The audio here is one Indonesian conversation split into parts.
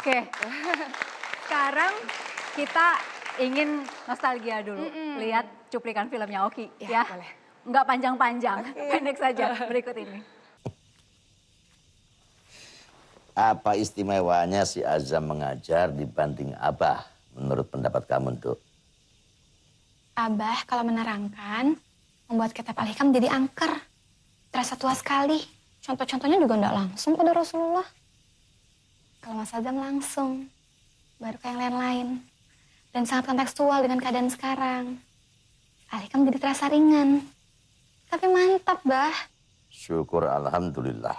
Oke, sekarang kita ingin nostalgia dulu. Lihat cuplikan filmnya Oki ya. Boleh. Nggak panjang-panjang, pendek saja berikut ini. Apa istimewanya si Azam mengajar dibanding Abah menurut pendapat kamu, Duk? Abah kalau menerangkan membuat kitab Al-Hikam jadi angker. Terasa tua sekali. Contoh-contohnya juga enggak langsung pada Rasulullah. Kalau Mas Azam langsung, baru kayak yang lain-lain. Dan sangat kontekstual dengan keadaan sekarang. Al-Hikam jadi terasa ringan. Tapi mantap, Bah. Syukur alhamdulillah.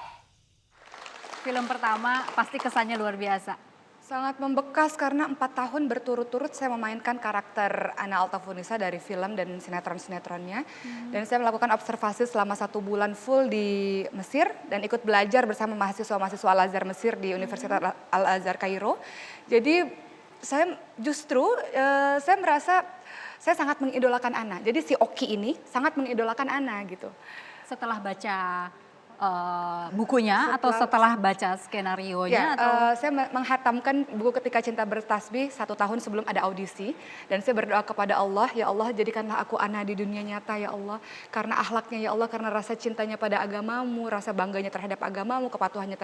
Film pertama pasti kesannya luar biasa. Sangat membekas karena 4 tahun berturut-turut saya memainkan karakter Ana Altafunisa dari film dan sinetron-sinetronnya. Dan saya melakukan observasi selama 1 bulan full di Mesir dan ikut belajar bersama mahasiswa-mahasiswa Al-Azhar Mesir di Universitas Al-Azhar Kairo. Jadi saya justru saya merasa saya sangat mengidolakan Ana. Jadi si Oki ini sangat mengidolakan Ana gitu. Setelah baca bukunya atau setelah baca skenarionya? Saya menghatamkan buku Ketika Cinta Bertasbih 1 tahun sebelum ada audisi. Dan saya berdoa kepada Allah, ya Allah jadikanlah aku Ana di dunia nyata ya Allah. Karena akhlaknya ya Allah, karena rasa cintanya pada agamamu, rasa bangganya terhadap agamamu, kepatuhannya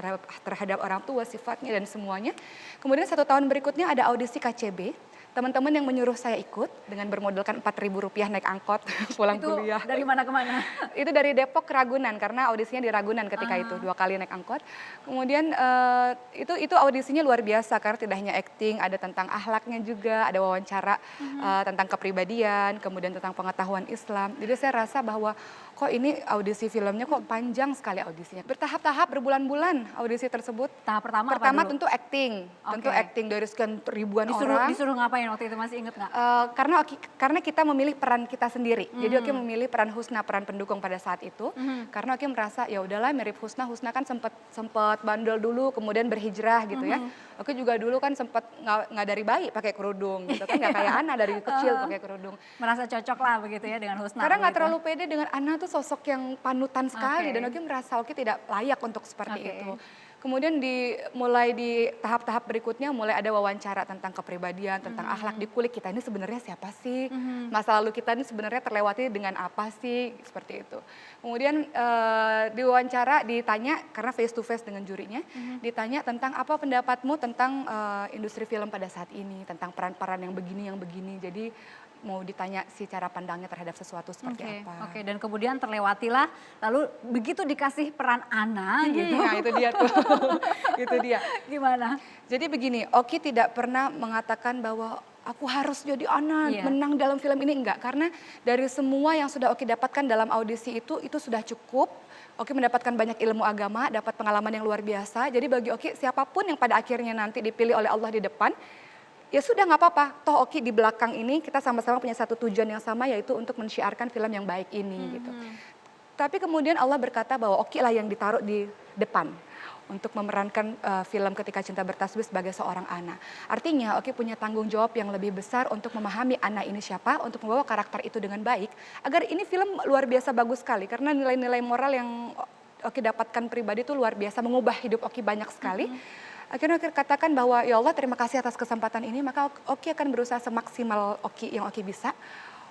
terhadap orang tua, sifatnya dan semuanya. Kemudian 1 tahun berikutnya ada audisi KCB. Teman-teman yang menyuruh saya ikut dengan bermodalkan Rp4.000 naik angkot pulang kuliah. Itu dari mana ke mana? Itu dari Depok ke Ragunan karena audisinya di Ragunan ketika itu 2 kali naik angkot. Kemudian itu audisinya luar biasa karena tidak hanya acting, ada tentang akhlaknya juga, ada wawancara tentang kepribadian, kemudian tentang pengetahuan Islam. Jadi saya rasa bahwa kok ini audisi filmnya kok panjang sekali audisinya. Bertahap-tahap berbulan-bulan audisi tersebut. Tahap pertama Pertama apa dulu? tentu acting, tentu Oke. acting dari sekian ribuan orang. Disuruh ngapain waktu itu, masih inget nggak? Karena kita memilih peran kita sendiri. Jadi Oki memilih peran Husna, peran pendukung pada saat itu. Karena Oki merasa ya udahlah mirip Husna. Husna kan sempat bandel dulu, kemudian berhijrah gitu ya. Oki juga dulu kan sempat nggak dari bayi pakai kerudung gitu kan, nggak kayak Ana dari kecil pakai kerudung. Merasa cocok lah begitu ya dengan Husna. Karena nggak begitu. terlalu pede dengan Ana tuh sosok yang panutan sekali Oke. dan Oki merasa Oki tidak layak untuk seperti Oke. itu. Kemudian mulai di tahap-tahap berikutnya mulai ada wawancara tentang kepribadian, tentang akhlak, dikulik kita ini sebenarnya siapa sih? Masa lalu kita ini sebenarnya terlewati dengan apa sih? Seperti itu. Kemudian diwawancara ditanya karena face to face dengan jurinya, ditanya tentang apa pendapatmu tentang industri film pada saat ini, tentang peran-peran yang begini. Jadi mau ditanya si cara pandangnya terhadap sesuatu seperti apa. Oke, dan kemudian terlewatilah, lalu begitu dikasih peran Ana gitu. Nah itu dia tuh, itu dia. Gimana? Jadi begini, Oki tidak pernah mengatakan bahwa aku harus jadi Ana, menang dalam film ini, enggak. Karena dari semua yang sudah Oki dapatkan dalam audisi itu sudah cukup. Oki mendapatkan banyak ilmu agama, dapat pengalaman yang luar biasa. Jadi bagi Oki siapapun yang pada akhirnya nanti dipilih oleh Allah di depan, ya sudah nggak apa-apa. Toh Oki di belakang ini kita sama-sama punya satu tujuan yang sama, yaitu untuk mensyiarkan film yang baik ini gitu. Tapi kemudian Allah berkata bahwa Oki lah yang ditaruh di depan untuk memerankan film Ketika Cinta Bertasbih sebagai seorang Ana. Artinya Oki punya tanggung jawab yang lebih besar untuk memahami Ana ini siapa, untuk membawa karakter itu dengan baik, agar ini film luar biasa bagus sekali. Karena nilai-nilai moral yang Oki dapatkan pribadi itu luar biasa, mengubah hidup Oki banyak sekali. Akhirnya Oki katakan bahwa ya Allah terima kasih atas kesempatan ini, maka Oki akan berusaha semaksimal yang Oki bisa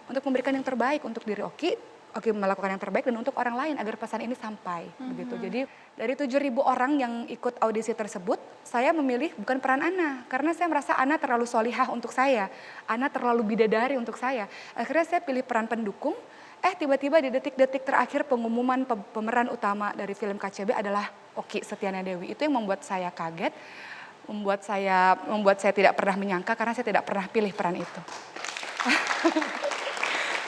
untuk memberikan yang terbaik untuk diri Oki. Oki melakukan yang terbaik dan untuk orang lain agar pesan ini sampai begitu. Jadi dari 7.000 orang yang ikut audisi tersebut, saya memilih bukan peran Ana karena saya merasa Ana terlalu solihah untuk saya, Ana terlalu bidadari untuk saya. Akhirnya saya pilih peran pendukung. Tiba-tiba di detik-detik terakhir pengumuman pemeran utama dari film KCB adalah Oki Setiana Dewi. Itu yang membuat saya kaget, membuat saya tidak pernah menyangka karena saya tidak pernah pilih peran itu.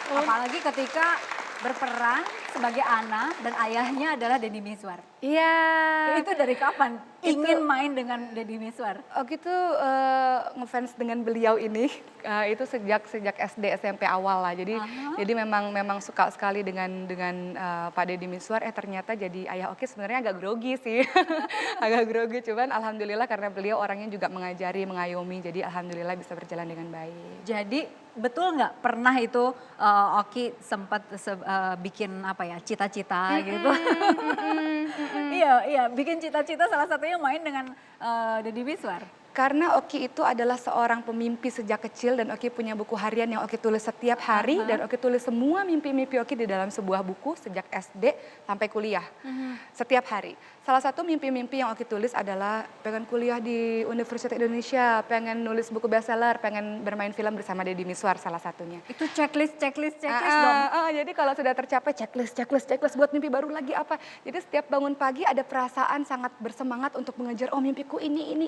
Apalagi ketika berperan sebagai Ana dan ayahnya adalah Deddy Mizwar. Iya. Itu dari kapan ingin main dengan Deddy Mizwar? Oki tuh ngefans dengan beliau ini itu sejak SD SMP awal lah. Jadi memang suka sekali dengan Pak Deddy Mizwar. Ternyata jadi ayah Oki sebenarnya agak grogi sih. Agak grogi, cuman alhamdulillah karena beliau orangnya juga mengajari, mengayomi. Jadi alhamdulillah bisa berjalan dengan baik. Jadi betul nggak pernah itu Oki sempat bikin apa ya, cita-cita gitu? Iya, bikin cita-cita salah satunya main dengan Deddy Mizwar. Karena Oki itu adalah seorang pemimpi sejak kecil dan Oki punya buku harian yang Oki tulis setiap hari dan Oki tulis semua mimpi-mimpi Oki di dalam sebuah buku sejak SD sampai kuliah. Setiap hari. Salah satu mimpi-mimpi yang Oki tulis adalah pengen kuliah di Universitas Indonesia, pengen nulis buku bestseller, pengen bermain film bersama Deddy Miswar salah satunya. Itu checklist dong. Jadi kalau sudah tercapai checklist buat mimpi baru lagi apa. Jadi setiap bangun pagi ada perasaan sangat bersemangat untuk mengejar mimpiku ini.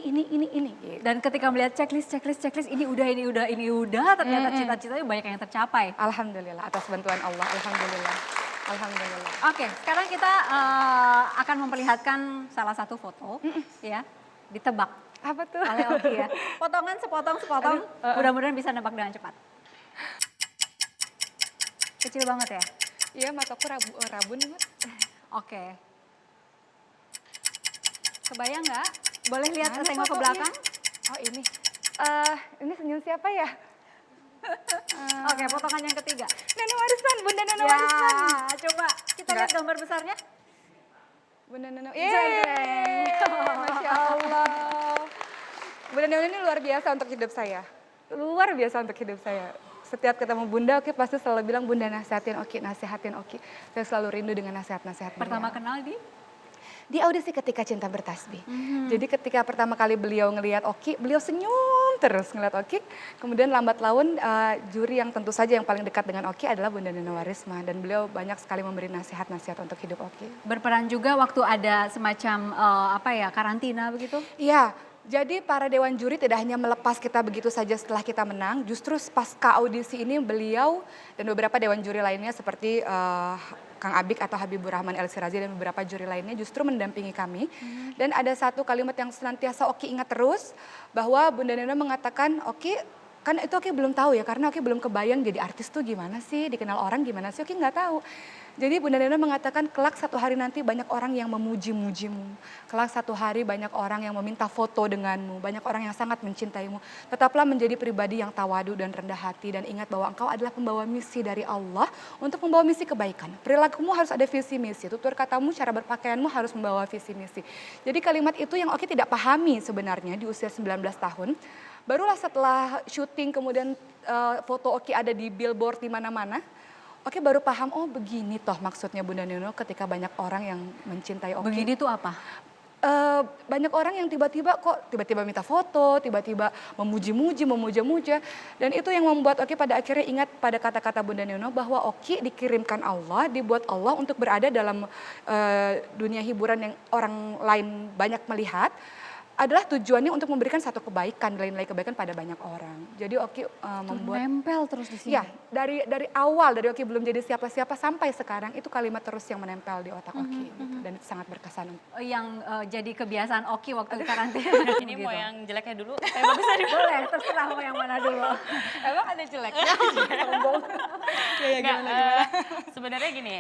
Gitu. Dan ketika melihat checklist ini udah ternyata cita-citanya banyak yang tercapai. Alhamdulillah atas bantuan Allah, alhamdulillah. Oke, sekarang kita akan memperlihatkan salah satu foto ya, ditebak Apa tuh? oleh Oki ya. Potongan sepotong, mudah-mudahan bisa nebak dengan cepat. Kecil banget ya? Iya, mataku rabun nih, Mat. Oke. Kebayang nggak? Boleh lihat Mana tengok ke fotonya? belakang? Oh ini. Ini senyum siapa ya? Oke, potongan yang ketiga. Nenek Warisan, Bunda Nenek Ya, Warisan. coba kita lihat gambar besarnya. Bunda Nenek. Jeng. Masya Allah. Bunda Nenek ini luar biasa untuk hidup saya. Luar biasa untuk hidup saya. Setiap ketemu Bunda, Oki pasti selalu bilang, Bunda nasihatin Oki. Saya selalu rindu dengan nasihat-nasihat Pertama beliau. kenal Di audisi Ketika Cinta Bertasbih. Jadi ketika pertama kali beliau ngelihat Oki, beliau senyum terus ngelihat Oki. Kemudian lambat laun juri yang tentu saja yang paling dekat dengan Oki adalah Bunda Neno Warisma. Dan beliau banyak sekali memberi nasihat-nasihat untuk hidup Oki. berperan juga waktu ada semacam karantina begitu. Iya, jadi para dewan juri tidak hanya melepas kita begitu saja setelah kita menang. Justru pasca audisi ini beliau dan beberapa dewan juri lainnya seperti Kang Abik atau Habibur Rahman El Sirazi dan beberapa juri lainnya justru mendampingi kami. Dan ada satu kalimat yang senantiasa Oki ingat terus, bahwa Bunda Neno mengatakan, Oki, kan itu Oki belum tahu ya, karena Oki belum kebayang jadi artis tuh gimana sih, dikenal orang gimana sih, Oki nggak tahu. Jadi Bunda Neno mengatakan kelak satu hari nanti banyak orang yang memuji-mujimu. Kelak satu hari banyak orang yang meminta foto denganmu, banyak orang yang sangat mencintaimu. Tetaplah menjadi pribadi yang tawadu dan rendah hati dan ingat bahwa engkau adalah pembawa misi dari Allah untuk membawa misi kebaikan. Perilakumu harus ada visi misi, tutur katamu, cara berpakaianmu harus membawa visi misi. Jadi kalimat itu yang Oki tidak pahami sebenarnya di usia 19 tahun. Barulah setelah syuting kemudian foto Oki ada di billboard di mana-mana. Oki baru paham, oh begini toh maksudnya Bunda Neno ketika banyak orang yang mencintai Oki. Begini tuh apa? Banyak orang yang tiba-tiba minta foto, tiba-tiba memuji-muji, memuja-muja. Dan itu yang membuat Oki pada akhirnya ingat pada kata-kata Bunda Neno bahwa Oki dikirimkan Allah, dibuat Allah untuk berada dalam dunia hiburan yang orang lain banyak melihat. Adalah tujuannya untuk memberikan satu kebaikan, nilai-nilai kebaikan pada banyak orang. Jadi Oki membuat Nempel terus di sini. ya dari awal dari Oki belum jadi siapa-siapa sampai sekarang itu kalimat terus yang menempel di otak Oki gitu. Dan itu sangat berkesan. Yang jadi kebiasaan Oki waktu karantina. Ini gitu. mau yang jeleknya dulu, bagusnya dulu. Boleh, terserah mau yang mana dulu. Emang ada jeleknya? Sombong. Nggak, sebenarnya gini,